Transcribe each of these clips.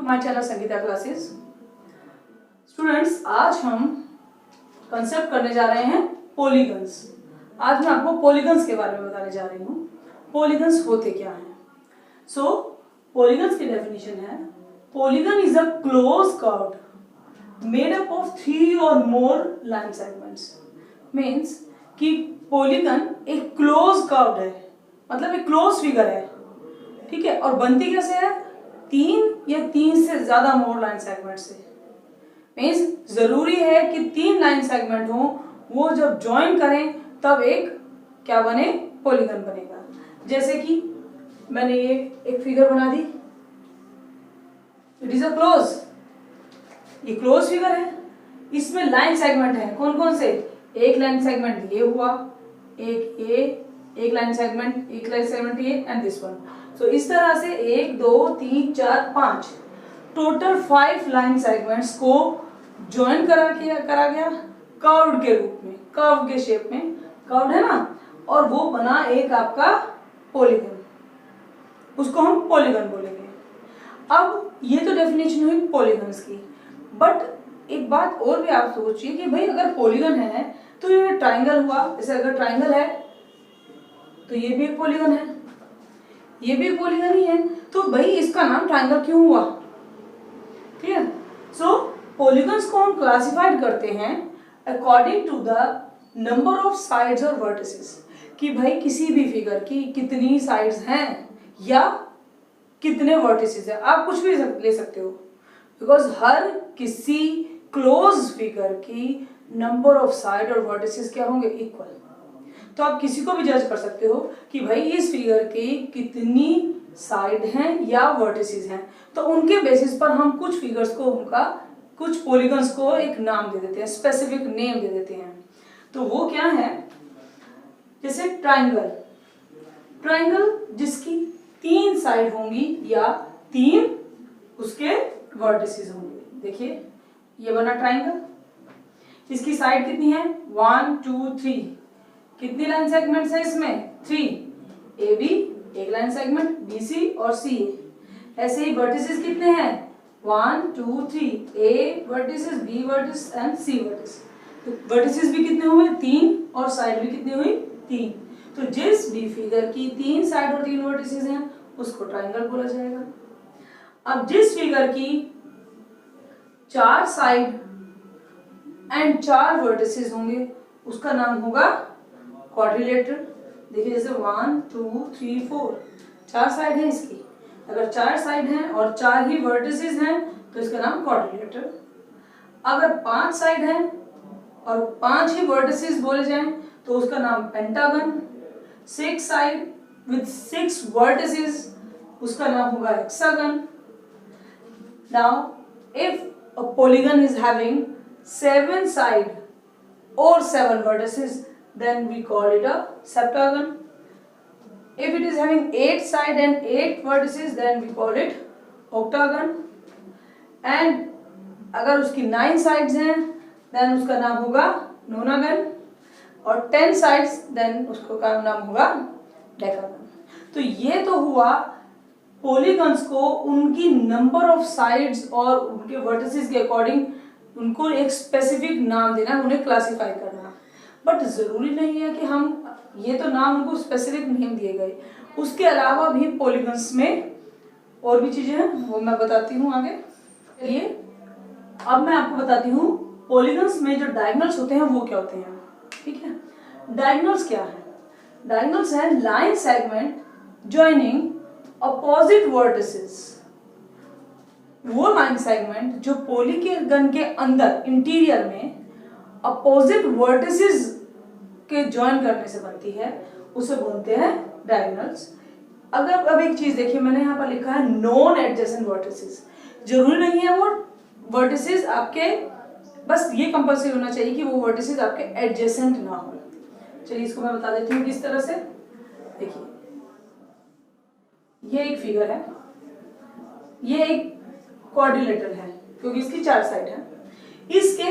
My channel Sangeeta classes. Students, आज हम concept करने जा रहे हैं पॉलीगन्स। आज मैं आपको पॉलीगन्स के बारे में बताने जा रही हूँ। पॉलीगन्स होते क्या हैं? सो पॉलीगन्स की डेफिनेशन है, polygon is a close curve made up of 3 और मोर लाइन सेगमेंट्स। मीन्स कि पॉलीगन एक क्लोज कर्व है, मतलब एक क्लोज फिगर है, ठीक है। और बनती कैसे है? 3 या 3 से ज्यादा मोर लाइन सेगमेंट से। मीन्स जरूरी है कि 3 लाइन सेगमेंट हो, वो जब ज्वाइन करें तब एक क्या बने? पॉलीगन बनेगा। जैसे कि मैंने ये एक फिगर बना दी, इट इज अ क्लोज, ये क्लोज फिगर है। इसमें लाइन सेगमेंट है, कौन कौन से? एक लाइन सेगमेंट ये हुआ, एक ये, एक लाइन सेगमेंट ये एंड दिस वन। सो इस तरह से 1 2 3 4 5 टोटल 5 लाइन सेगमेंट्स को ज्वाइन करा गया कर्व के रूप में, कर्व के शेप में, कर्व है ना, और वो बना एक आपका पॉलीगन, उसको हम पॉलीगन बोलेंगे। अब ये तो डेफिनेशन हुई पॉलीगन्स की, बट एक बात और भी आप सोचिए कि भाई अगर पॉलीगन है तो ये ट्राइंगल हुआ। जैसे अगर ट्राइंगल है तो ये भी एक पॉलीगन है, ये भी एक पॉलीगन ही है, तो भाई इसका नाम ट्राइंगल क्यों हुआ? क्लियर? सो पॉलीगन्स को हम क्लासिफाइड करते हैं according to the number of sides और वर्टिसेस, कि भाई किसी भी फिगर की कितनी साइड्स हैं या कितने वर्टिसेस हैं। आप कुछ भी ले सकते हो, बिकॉज हर किसी क्लोज फिगर की नंबर ऑफ साइड और वर्टिसेस क्या होंगे? इक्वल। तो आप किसी को भी जज कर सकते हो कि भाई इस फिगर की कितनी साइड हैं या वर्टिसेस हैं, तो उनके बेसिस पर हम कुछ फिगर्स को, उनका कुछ पॉलीगन्स को एक नाम दे देते हैं, स्पेसिफिक नेम दे देते हैं। तो वो क्या है? जैसे ट्राइंगल, ट्राइंगल जिसकी 3 साइड होंगी या 3 उसके वर्टिसेस होंगे। देखिए ये बना ट्राइंगल, इसकी साइड कितनी है? 1 2 3। कितनी लाइन सेगमेंट्स है इसमें? 3। ए बी एक लाइन सेगमेंट, बी सी और सी ए। ऐसे ही वर्टिसेस कितने हैं? 1 2 3। A vertices, B vertex and C vertex. तो वर्टिसेस भी कितने हुए? 3, और साइड भी कितनी हुई? 3। तो जिस भी फिगर की 3 साइड और 3 वर्टिसेस हैं उसको ट्राइंगल बोला जाएगा। अब जिस फिगर की 4 साइड एंड 4 वर्टिसेस होंगे उसका नाम होगा क्वाड्रिलेटरल। देखिए जैसे 1 2 3 4, 4 साइड है इसकी। अगर 4 साइड हैं और 4 ही वर्टिसेस हैं तो इसका नाम क्वाड्रिलेटरल। अगर 5 साइड हैं और 5 ही वर्टिसेस बोले जाएं तो उसका नाम पेंटागन। 6 साइड विद 6 वर्टिसेस उसका नाम होगा hexagon. Now if a polygon is having 7 side or 7 vertices, then we call it a septagon. If it is having 8 side and 8 vertices, then we call it octagon. And अगर उसकी 9 sides हैं then उसका नाम होगा nonagon, और 10 sides then उसका नाम होगा decagon. तो ये तो हुआ पॉलीगन्स को उनकी नंबर ऑफ साइड्स और उनके वर्टिसेस के अकॉर्डिंग उनको एक स्पेसिफिक नाम देना, उन्हें क्लासिफाई करना। बट जरूरी नहीं है कि हम, ये तो नाम उनको स्पेसिफिक नेम दिए गए, उसके अलावा भी पॉलीगन्स में और भी चीजें हैं, वो मैं बताती हूँ आगे। चलिए अब मैं आपको बताती हूँ पॉलीगन्स में जो डायगोनल्स होते हैं वो क्या होते हैं। ठीक है, डायगोनल्स क्या है? डायगोनल्स है line segment joining opposite vertices. वो लाइन सेगमेंट जो पॉलीगन के अंदर इंटीरियर में अपोजिट वर्टिसेस के ज्वाइन करने से बनती है, उसे बोलते हैं डायगोनल्स। अगर अब एक चीज देखिए, मैंने यहाँ पर लिखा है नॉन एडजेसेंट वर्टिसेस। जरूरी नहीं है वो वर्टिसेस आपके, बस ये कंपल्सरी होना चाहिए कि वो वर्टिसेस आपके एडजेसेंट ना हो। चलिए इसको मैं बता देती हूँ किस तरह से। देखिए ये एक फिगर है, ये एक क्वाड्रिलेटरल है क्योंकि इसकी 4 साइड है। इसके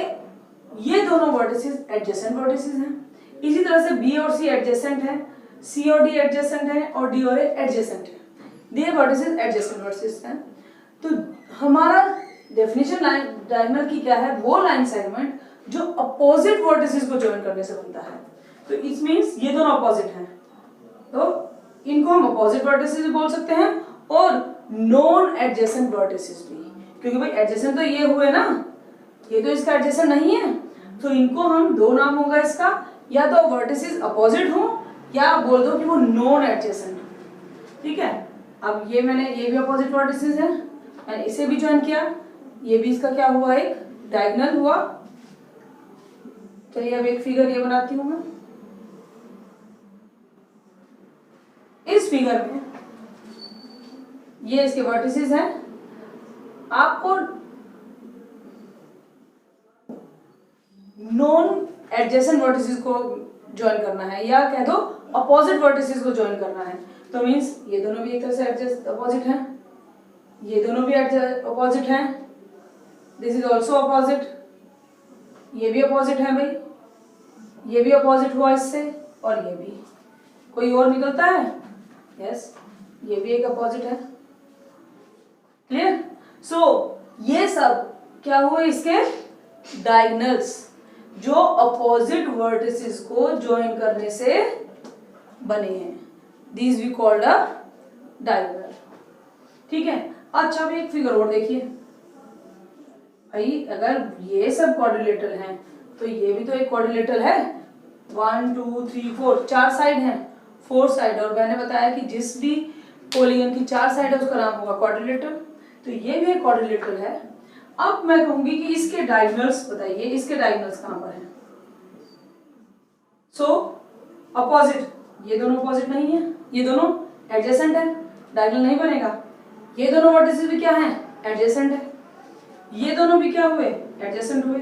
ये दोनों वर्टिसेस एडजेसेंट वर्टिसेस हैं। इसी तरह से बी और सी एडजेसेंट है, सी और डी एडजेसेंट है, और डी और ए एडजेसेंट है। ये वर्टिसेस एडजेसेंट वर्टिसेस हैं। तो हमारा डेफिनेशन डायगोनल की क्या है, वो लाइन सेगमेंट जो अपोजिट वर्टिसेस को ज्वाइन करने से बनता है। तो इट मींस ये दोनों अपोजिट हैं, तो इनको हम अपोजिट वर्टिसेस भी बोल सकते हैं और नॉन एडजेसेंट वर्टिसेस भी, क्योंकि भाई एडजेसेंट तो ये हुए ना, ये तो इसका एडजेसेंट नहीं है, तो इनको हम दो नाम होगा इसका, या तो वर्टिसेस अपोजिट हो या बोल दो कि वो नॉन एडजेसेंट। ठीक है, अब ये भी अपोजिट वर्टिसेस है, मैंने इसे भी ज्वाइन किया, ये भी इसका क्या हुआ, एक डायगोनल हुआ। चलिए अब एक फिगर ये बनाती हूं मैं। इस फिगर में ये इसके वर्टिसेस हैं, आपको नॉन एडजेसेंट वर्टिसेस को ज्वाइन करना है या कह दो अपोजिट वर्टिसेस को ज्वाइन करना है। तो मींस ये दोनों भी एक तरह से एडजस्ट अपोजिट हैं, ये दोनों भी अपोजिट हैं, दिस इज ऑल्सो अपोजिट, ये भी अपोजिट है भाई, ये भी अपोजिट हुआ इससे, और ये भी। कोई और निकलता है? यस, ये भी एक अपोजिट है। क्लियर? सो ये सब क्या हुए, इसके डायगोनल्स जो अपोजिट वर्टिसेस को ज्वाइन करने से बने हैं, these we called a diagonal. ठीक है, अच्छा अभी एक फिगर और देखिए भाई, अगर ये सब क्वाड्रिलेटरल हैं तो ये भी तो एक क्वाड्रिलेटरल है, 1 2 3 4 चार साइड हैं, 4 साइड, और मैंने बताया कि जिस भी पॉलीगन की 4 साइड है उसका नाम होगा क्वाड्रिलेटरल, तो ये भी एक क्वाड्रिलेटरल है। अब मैं कहूंगी कि इसके डायगोनल्स बताइए, इसके डायगोनल्स कहां पर हैं? सो अपोजिट, ये दोनों अपोजिट नहीं है, ये दोनों एडजेसेंट है, डायगोनल नहीं बनेगा। ये दोनों वर्टिसेस भी क्या हैं? एडजेसेंट है। ये दोनों भी क्या हुए? एडजेसेंट हुए।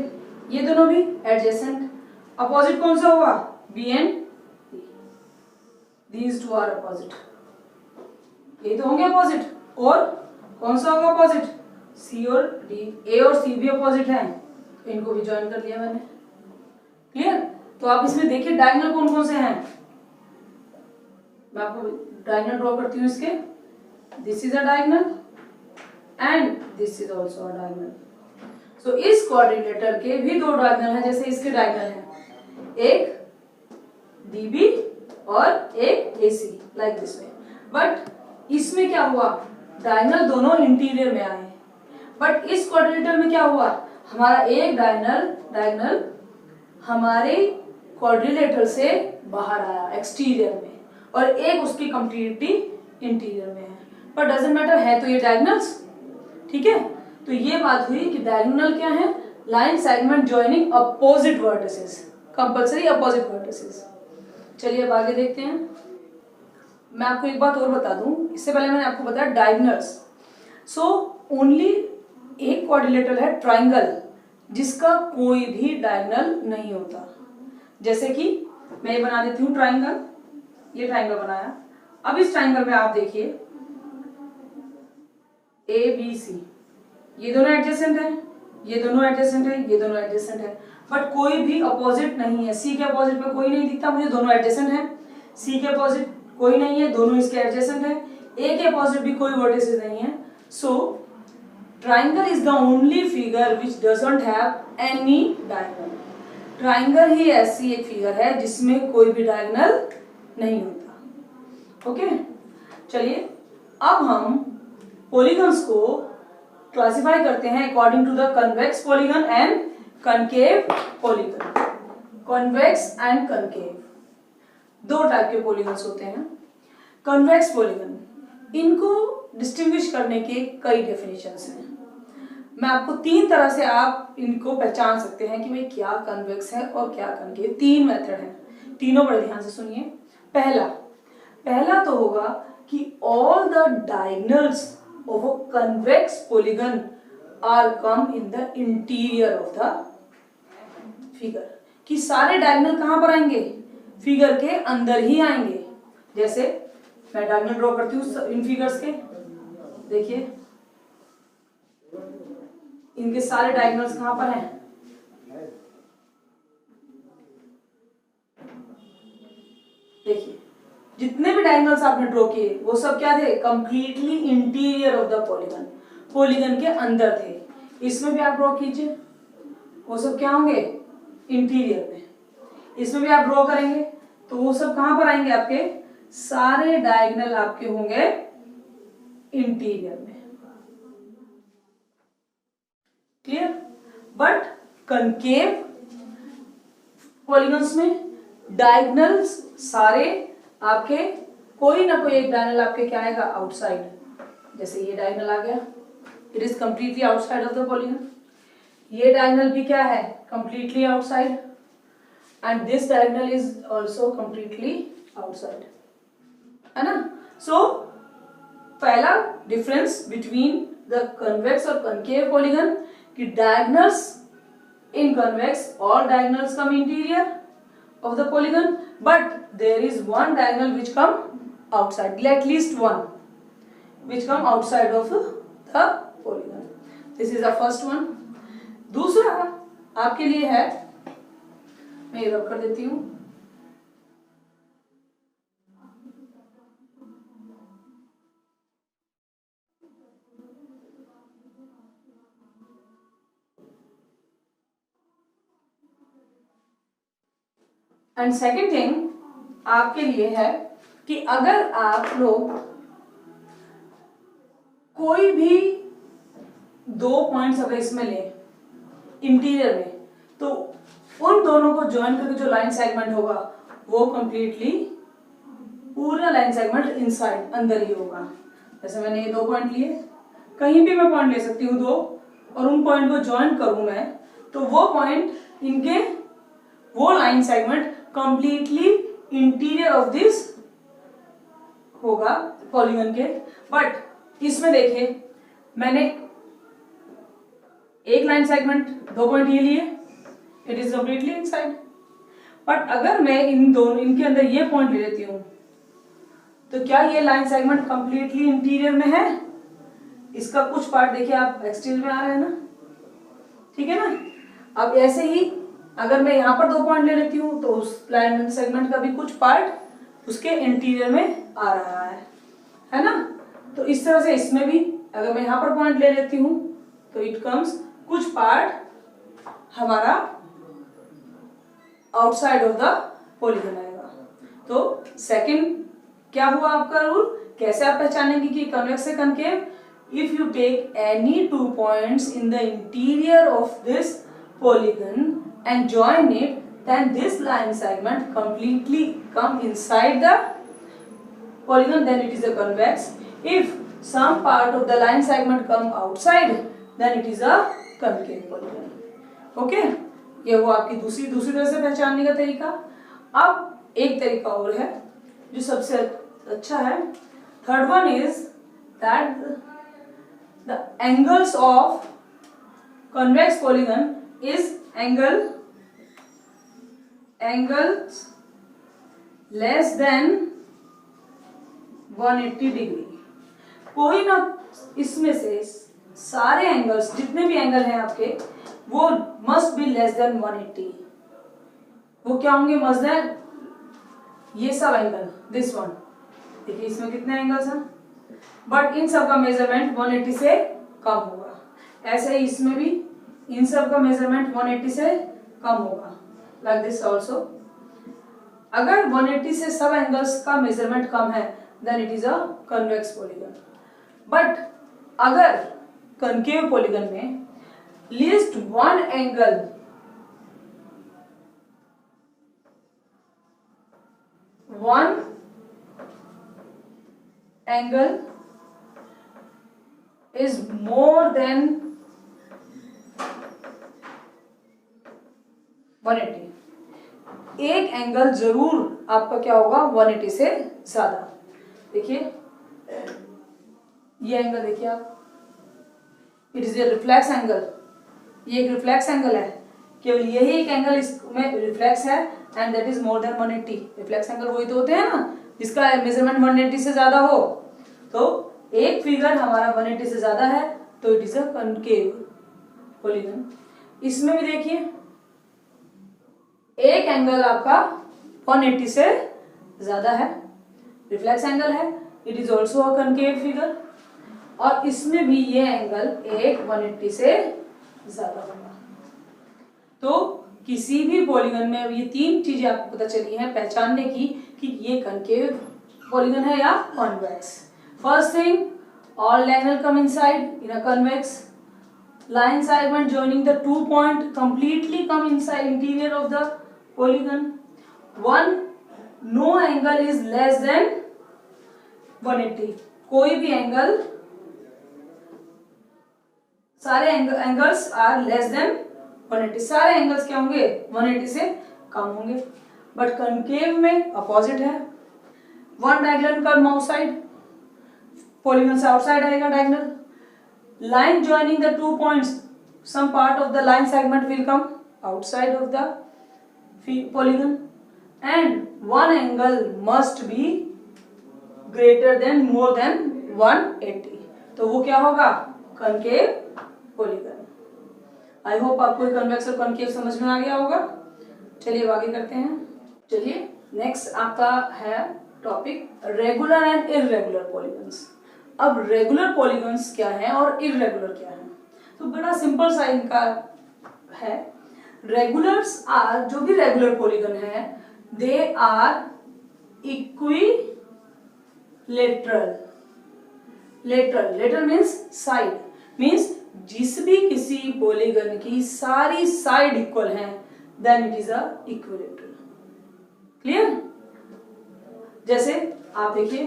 ये दोनों भी एडजेसेंट। अपोजिट कौन सा हुआ? B and D, these two are opposite, ये तो होंगे अपोजिट। और कौन सा होगा अपोजिट? सी और डी, ए और सी भी अपोजिट हैं, तो इनको भी ज्वाइन कर लिया मैंने। क्लियर? तो आप इसमें देखिए डायगोनल कौन कौन से हैं, मैं आपको डायगोनल ड्रॉ करती हूँ इसके। This is a diagonal and this is also a diagonal. So इस क्वाड्रिलेटर के भी दो डायगोनल हैं, जैसे इसके डायगोनल हैं, एक डीबी और एक AC, like this way. But इसमें क्या हुआ, डायगोनल दोनों इंटीरियर में आए, बट इस क्वाड्रिलेटर में क्या हुआ, हमारा एक डायगोनल हमारे क्वाड्रिलेटर से बाहर आया एक्सटीरियर में, और एक उसकी कंप्लीटली इंटीरियर में है, पर डजंट मैटर, है तो ये डायगोनल्स। ठीक है, तो ये बात हुई कि डायगोनल क्या है, line segment joining opposite vertices, compulsory opposite vertices. चलिए अब आगे देखते हैं। मैं आपको एक बात और बता दूं, इससे पहले मैंने आपको बताया डायगोनल्स। सो ओनली एक क्वाड्रिलेटरल है ट्राइंगल, जिसका कोई भी डायगोनल नहीं होता। जैसे कि मैं ये बना देती हूँ ट्राइंगल, ये ट्राइंगल बनाया। अब इस ट्राइंगल में आप देखिए ए बी सी, ये दोनों एडजेसेंट है, ये दोनों एडजेसेंट है, ये दोनों एडजेसेंट है, बट कोई भी अपोजिट नहीं है। सी के अपोजिट पे कोई नहीं दिखता मुझे, दोनों एडजेसेंट है। सी के अपोजिट कोई नहीं है, दोनों इसके एडजेसेंट है। ए के अपोजिट भी कोई वर्टिसेस नहीं है। So triangle is the only figure which doesn't have any diagonal. Triangle ही ऐसी एक फिगर है जिसमें कोई भी डायगोनल नहीं होता। ओके, चलिए अब हम पॉलीगन्स को क्लासिफाई करते हैं according to the convex polygon and concave polygon. Convex and concave दो टाइप के पॉलीगन्स होते हैं। कन्वेक्स पॉलीगन, इनको डिस्टिंग्विश करने के कई डेफिनेशंस हैं। मैं आपको तीन तरह से आप इनको पहचान सकते हैं कि भाई क्या कन्वेक्स है और क्या कनकेव। तीन मेथड हैं, तीनों बड़े ध्यान से सुनिए। पहला तो होगा कि all the diagonals of a convex polygon are come in the interior of the figure, कि सारे डायगोनल कहां पर आएंगे, फिगर के अंदर ही आएंगे। जैसे मैं डायगोनल ड्रॉ करती हूँ इन फिगर्स के, देखिए इनके सारे डायगोनल्स कहां पर हैं, देखिए जितने भी डायगोनल्स आपने ड्रॉ किए वो सब क्या थे, completely interior of the polygon. Polygon के अंदर थे, इसमें भी आप ड्रॉ कीजिए, वो सब क्या होंगे इंटीरियर में। इसमें भी आप ड्रॉ करेंगे तो वो सब कहां पर आएंगे, आपके सारे डायगोनल आपके होंगे इंटीरियर में। क्लियर? बट कनकेव पॉलीगन्स में डायगोनल्स सारे आपके कोई ना कोई एक डायगोनल आपके क्या आएगा आउटसाइड, जैसे ये डायगोनल आ गया, it is completely outside of the polygon. ये डायगोनल भी क्या है completely outside, and this diagonal is also completely outside, है ना। सो पहला डिफरेंस बिटवीन द कन्वेक्स और कनकेव पॉलीगन कि diagonals in convex all diagonals come interior of the polygon, but there is one diagonal which come outside, at least one which come outside of the polygon. This is the first one. दूसरा आपके लिए है, मैं ये रब कर देती हूं, एंड सेकेंड थिंग आपके लिए है कि अगर आप लोग कोई भी दो पॉइंट्स अगर इसमें ले इंटीरियर में, तो उन दोनों को ज्वाइन करके जो लाइन सेगमेंट होगा वो कंप्लीटली पूरा लाइन सेगमेंट इनसाइड अंदर ही होगा। जैसे मैंने ये दो पॉइंट लिए, कहीं भी मैं पॉइंट ले सकती हूँ दो, और उन पॉइंट को ज्वाइन करूं मैं, तो वो पॉइंट इनके वो line segment completely interior of this होगा पॉलीगन के। बट इसमें देखिए मैंने एक लाइन सेगमेंट दो पॉइंट ये लिए, it is completely inside. But अगर मैं इनके अंदर ये पॉइंट ले लेती हूं, तो क्या ये लाइन सेगमेंट कंप्लीटली इंटीरियर में है? इसका कुछ पार्ट देखिए आप एक्सटीरियर में आ रहा है ना, ठीक है ना। अब ऐसे ही अगर मैं यहाँ पर दो पॉइंट ले लेती हूँ, तो उस लाइन सेगमेंट का भी कुछ पार्ट उसके इंटीरियर में आ रहा है ना। तो इस तरह से इसमें भी अगर मैं यहाँ पर पॉइंट ले लेती हूँ, तो इट कम्स कुछ पार्ट हमारा आउटसाइड ऑफ द पॉलीगन आएगा। तो सेकंड क्या हुआ आपका रूल, कैसे आप पहचानेंगे कि कन्वेक्स से concave? If you take any two points in the interior of this polygon and join it, then this line segment completely come inside the polygon, then it is a convex. If some part of the line segment come outside, then it is a concave polygon. Okay, ये वो आपकी दूसरी तरह से पहचानने का तरीका। अब एक तरीका और है जो सबसे अच्छा है, third one is that the angles of convex polygon is angles less than 180 degree. कोई ना इसमें से सारे एंगल्स जितने भी एंगल हैं आपके वो मस्ट बी लेस देन 180। वो क्या होंगे? मस्ट देन ये सब एंगल, दिस वन, देखिए इसमें कितने एंगल्स हैं, बट इन सब का मेजरमेंट 180 से कम होगा। ऐसे ही इसमें भी इन सब का मेजरमेंट 180 से कम होगा, लाइक दिस ऑल्सो। अगर 180 से सब एंगल्स का मेजरमेंट कम है, then it is a convex polygon. But अगर कनकेव पॉलीगन में least one angle is more than 180, एक एंगल जरूर आपका क्या होगा 180 से ज्यादा। देखिए ये एंगल देखिए आप, it is a reflex angle, ये एक रिफ्लेक्स एंगल है, केवल यही एक एंगल इसमें रिफ्लेक्स है and that is more than 180। Reflex angle वही तो होते हैं ना जिसका मेजरमेंट 180 से ज्यादा हो। तो एक फिगर हमारा 180 से ज्यादा है तो it is a concave polygon. इसमें भी देखिए एक एंगल आपका 180 से ज्यादा है, रिफ्लेक्स एंगल है, it is also a concave figure. और इसमें भी ये एंगल एक 180 से ज्यादा होगा। तो किसी भी पॉलीगन में अब ये तीन चीजें आपको पता चली हैं पहचानने की कि ये कनकेव पॉलीगन है या convex. First thing, all diagonal come inside in a convex. Line segment joining the 2 point completely come inside interior of the polygon. One, no angle is less than 180. कोई भी एंगल, सारे angles are less than 180, सारे angles क्या होंगे 180 से कम होंगे। But concave में अपोजिट है, one diagonal curve outside, polygon से आउटसाइड आएगा diagonal. Line joining the 2 points, some part of the line segment will come outside of the polygon and one angle must be greater than more than 180, तो वो क्या होगा concave polygon. I hope आपको convex और concave समझ में आ गया होगा। चलिए आगे करते हैं। चलिए नेक्स्ट आपका है topic regular and irregular polygons. अब रेगुलर पॉलीगन्स क्या है और इररेगुलर क्या है, तो बड़ा सिंपल सा इनका है। रेगुलर्स आर, जो भी रेगुलर पॉलीगन है, they are equilateral. Lateral means side, means जिस भी किसी पॉलीगन की सारी साइड इक्वल हैं, then it is a equilateral. Clear? जैसे आप देखिए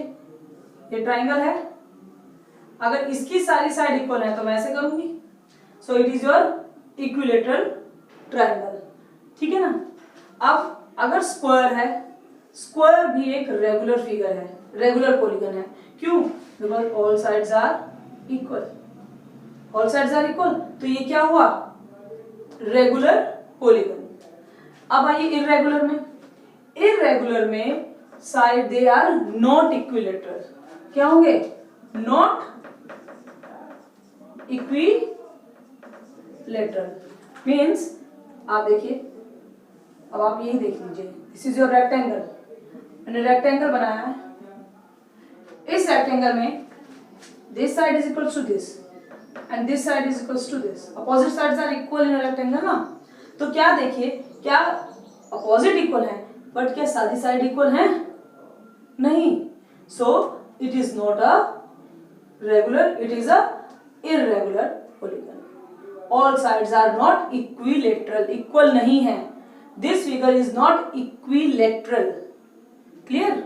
ये ट्राइंगल है, अगर इसकी सारी साइड इक्वल है तो मैं ऐसे करूंगी, सो it is your equilateral triangle. ठीक है ना? अब अगर स्क्वायर है, स्क्वायर भी एक रेगुलर फिगर है, रेगुलर पॉलीगन है। क्यों? Because all sides are equal, all sides are equal, तो ये क्या हुआ रेगुलर पॉलीगन। अब आइए इररेगुलर में। इररेगुलर में side they are not equilateral. क्या होंगे? नॉट इक्विलेटरल मीन्स, आप देखिए, अब आप यही देख लीजिए, दिस इज योर रेक्टेंगल, मैंने रेक्टेंगल बनाया है। इस रेक्टेंगल में this side is equal to this and this side is equal to this, opposite sides are equal in rectangle ना। तो क्या देखिए, क्या अपोजिट इक्वल है, बट क्या सारी साइड इक्वल है? नहीं। So it is not a regular, it is a irregular polygon. All sides are not equilateral, equal नहीं है। This figure is not equilateral. Clear?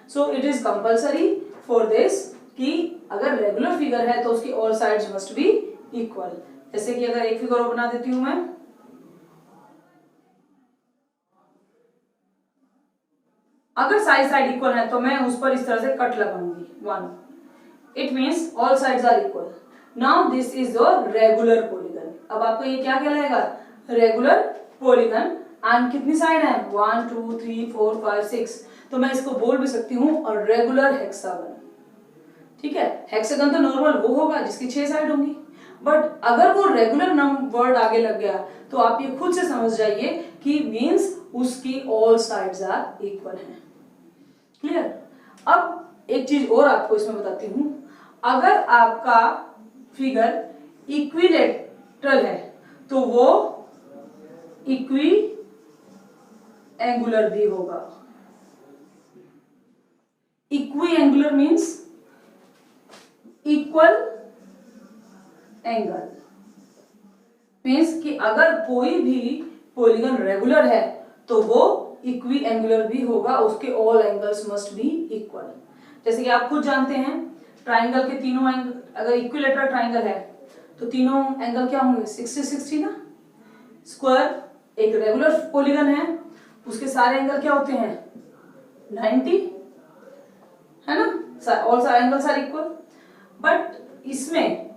So it is compulsory for this कि अगर regular figure है तो उसकी all sides must be equal. जैसे कि अगर एक फिगर और बना देती हूं मैं, अगर साइड इक्वल है तो मैं उस पर इस तरह से कट लगाऊंगी 1, it means all sides are equal. Now this is your regular polygon. अब आपको ये क्या कहलाएगा? Regular polygon. एंड कितनी साइड है? 1 2 3 4 5 6, तो मैं इसको बोल भी सकती हूँ और रेगुलर हेक्सागन। ठीक है? हेक्सागन तो नॉर्मल वो होगा जिसकी 6 साइड होंगी, बट अगर वो रेगुलर वर्ड आगे लग गया तो आप ये खुद से समझ जाइए कि मीन्स उसकी ऑल साइड्स आर इक्वल हैं। क्लियर? अब एक चीज और आपको इसमें बताती हूं, अगर आपका फिगर इक्विलेटरल है तो वो इक्वी एंगुलर भी होगा। Equi angular means equal angle, means कि अगर कोई भी पॉलीगन रेगुलर है तो वो इक्वी एंगुलर भी होगा, उसके all angles must be equal. जैसे कि आप खुद जानते हैं ट्राइंगल के तीनों एंगल, अगर इक्विलेटरल ट्राइंगल है तो तीनों एंगल क्या होंगे? 60 60 ना। स्क्वायर एक रेगुलर पॉलीगन है, उसके सारे एंगल क्या होते हैं? 90, है ना? ऑल सारे एंगल्स आर इक्वल। बट इसमें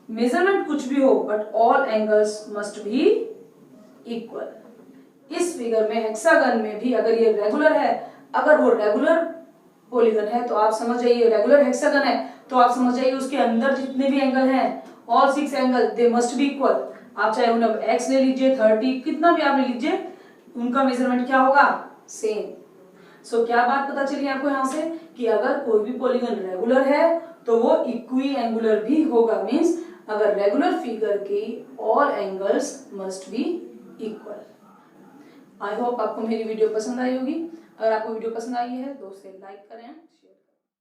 मेजरमेंट कुछ भी हो, but all angles must be equal. इस फिगर में हेक्सागन में भी अगर ये रेगुलर है, अगर वो रेगुलर पॉलीगन है तो आप समझ जाइए, रेगुलर हेक्सागन है तो आप समझ जाइए उसके अंदर जितने भी एंगल हैं, all 6 angle they must be equal. आप चाहे उन्हें x ले लीजिए, 30, कितना भी आप ले लीजिए, उनका मेजरमेंट क्या होगा? सेम। सो क्या बात पता चली आपको यहाँ से कि अगर कोई भी पॉलीगन रेगुलर है तो वो इक्वी एंगुलर भी होगा। मीन्स अगर रेगुलर फिगर की all angles must be equal. I hope आपको मेरी वीडियो पसंद आई होगी। अगर आपको वीडियो पसंद आई है तो उसे लाइक करें, शेयर